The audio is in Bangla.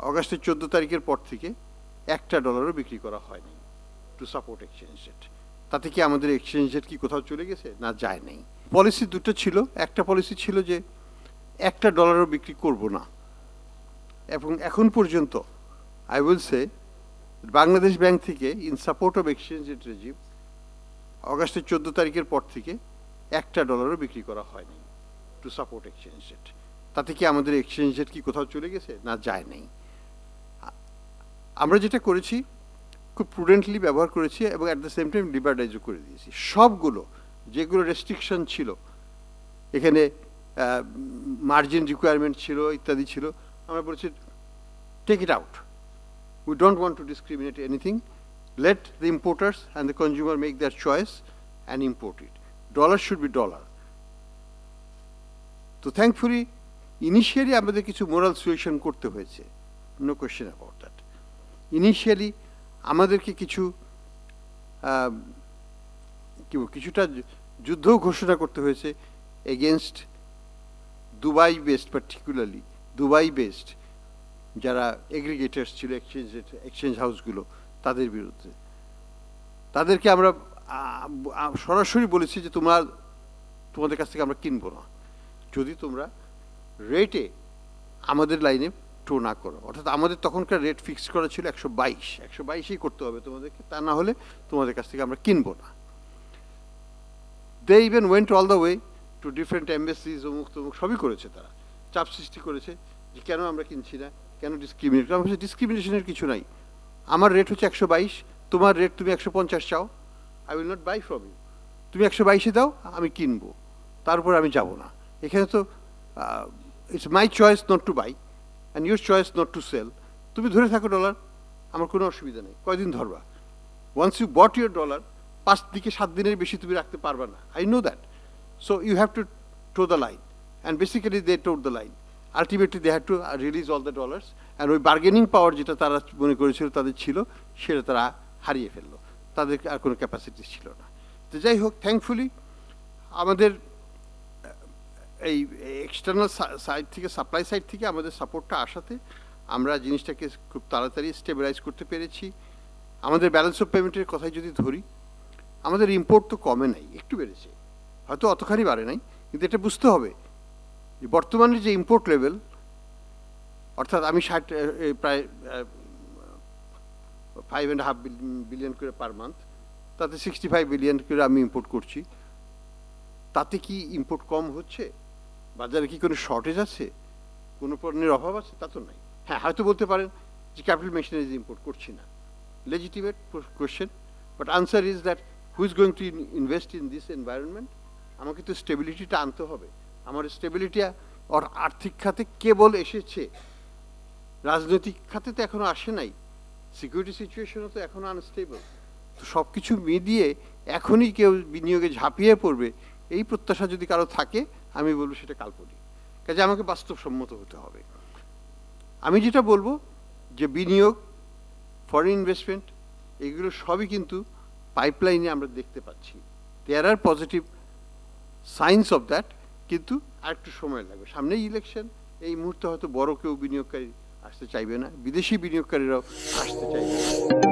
অগাস্টের 14 তারিখের পর থেকে একটা ডলারও বিক্রি করা হয়নি টু সাপোর্ট এক্সচেঞ্জ রেট। তাতে কি আমাদের এক্সচেঞ্জ রেট কি কোথাও চলে গেছে? না, যায় নাই। পলিসি দুটো ছিল। একটা পলিসি ছিল যে একটা ডলারও বিক্রি করব না, এবং এখন পর্যন্ত I will say Bangladesh bank থেকে in support of exchange rate regime অগাস্টের 14 তারিখের পর থেকে একটা ডলারও বিক্রি করা হয়নি টু সাপোর্ট এক্সচেঞ্জ রেট। তাতে কি আমাদের এক্সচেঞ্জ রেট কি কোথাও চলে গেছে? না, যায় নাই। আমরা যেটা করেছি খুব প্রুডেন্টলি ব্যবহার করেছি এবং অ্যাট দ্য সেম টাইম লিবার্টাইজও করে দিয়েছি। সবগুলো যেগুলো রেস্ট্রিকশন ছিল, এখানে মার্জিন রিকোয়ারমেন্ট ছিল ইত্যাদি ছিল, আমরা বলেছি take it out. We don't want to discriminate anything. Let the importers and the consumer make their choice and import it. Dollar should be dollar. So thankfully, initially আমাদের কিছু moral suasion করতে হয়েছে, no question about that. Initially আমাদেরকে কিছুটা যুদ্ধ ঘোষণা করতে হয়েছে against Dubai based, particularly Dubai based যারা এগ্রিগেটার্স ছিল এক্সচেঞ্জ হাউসগুলো, তাদের বিরুদ্ধে। তাদেরকে আমরা সরাসরি বলেছি যে তোমাদের কাছ থেকে আমরা কিনবো না যদি তোমরা রেটে আমাদের লাইনে টো না করো। অর্থাৎ আমাদের তখনকার রেট ফিক্স করা ছিল 122 করতে হবে তোমাদেরকে, তা না হলে তোমাদের কাছ থেকে আমরা কিনবো না। They even went all the way to different embassies, অমুক তমুক সবই করেছে, তারা চাপ সৃষ্টি করেছে যে কেন আমরা কিনছি না, কেন ডিসক্রিমিনেট। আমি বলছি ডিসক্রিমিনেশনের কিছু নাই। আমার রেট হচ্ছে 122, তোমার রেট তুমি 150 চাও, I will not buy from you. তুমি 122 দাও, আমি কিনবো, তার উপর আমি যাব না। এখানে তো it's my choice not to buy and your choice not to sell. তুমি ধরে থাকো ডলার, আমার কোনো অসুবিধা নেই। কয়দিন ধরবা? Once you bought your dollar, 5 থেকে 7 দিনের বেশি তুমি রাখতে পারবা না। I know that. So you have to toe the line, and basically they toed the line. Ultimately they had to release all the dollars, and ওই বার্গেনিং পাওয়ার যেটা তারা মনে করেছিল তাদের ছিল, সেটা তারা হারিয়ে ফেললো। তাদের আর কোনো ক্যাপাসিটি ছিল না। তো যাই হোক, থ্যাঙ্কফুলি আমাদের এই এক্সটার্নাল সাইড থেকে, সাপ্লাই সাইড থেকে আমাদের সাপোর্টটা আসাতে আমরা জিনিসটাকে খুব তাড়াতাড়ি স্টেবিলাইজ করতে পেরেছি। আমাদের ব্যালেন্স অফ পেমেন্টের কথাই যদি ধরি, আমাদের ইম্পোর্ট তো কমে নাই, একটু বেড়েছে, হয়তো অতখানি বাড়ে নাই, কিন্তু এটা বুঝতে হবে যে বর্তমানে যে ইম্পোর্ট লেভেল, অর্থাৎ আমি প্রায় 5.5 বিলিয়ন করে পার মান্থ, তাতে 65 বিলিয়ন করে আমি ইম্পোর্ট করছি। তাতে কি ইম্পোর্ট কম হচ্ছে? বাজারে কি কোনো শর্টেজ আছে, কোনো পণ্যের অভাব আছে? তা তো নাই। হ্যাঁ, হয়তো বলতে পারেন যে ক্যাপিটাল মেশিনারিজ ইম্পোর্ট করছি না, legitimate question, but answer is that who is going to invest in this environment? আমাকে তো স্টেবিলিটিটা আনতে হবে। আমার স্টেবিলিটি ওর আর্থিক খাতে কেবল এসেছে, রাজনৈতিক খাতে তো এখনো আসে নাই, সিকিউরিটি সিচুয়েশনও তো এখনো আনস্টেবল। তো সব কিছু মিলিয়ে এখনই কেউ বিনিয়োগে ঝাঁপিয়ে পড়বে, এই প্রত্যাশা যদি কারো থাকে, আমি বলবো সেটা কাল্পনিক। কাজে আমাকে বাস্তবসম্মত হতে হবে। আমি যেটা বলবো যে বিনিয়োগ, ফরেন ইনভেস্টমেন্ট, এগুলো সবই কিন্তু পাইপলাইনে আমরা দেখতে পাচ্ছি। দেয়ার আর পজিটিভ সাইন্স অফ দ্যাট, কিন্তু আরেকটু সময় লাগবে। সামনেই ইলেকশন, এই মুহূর্তে হয়তো বড় কেউ বিনিয়োগকারী আসতে চাইবে না, বিদেশি বিনিয়োগকারীরাও আসতে চাইবে না।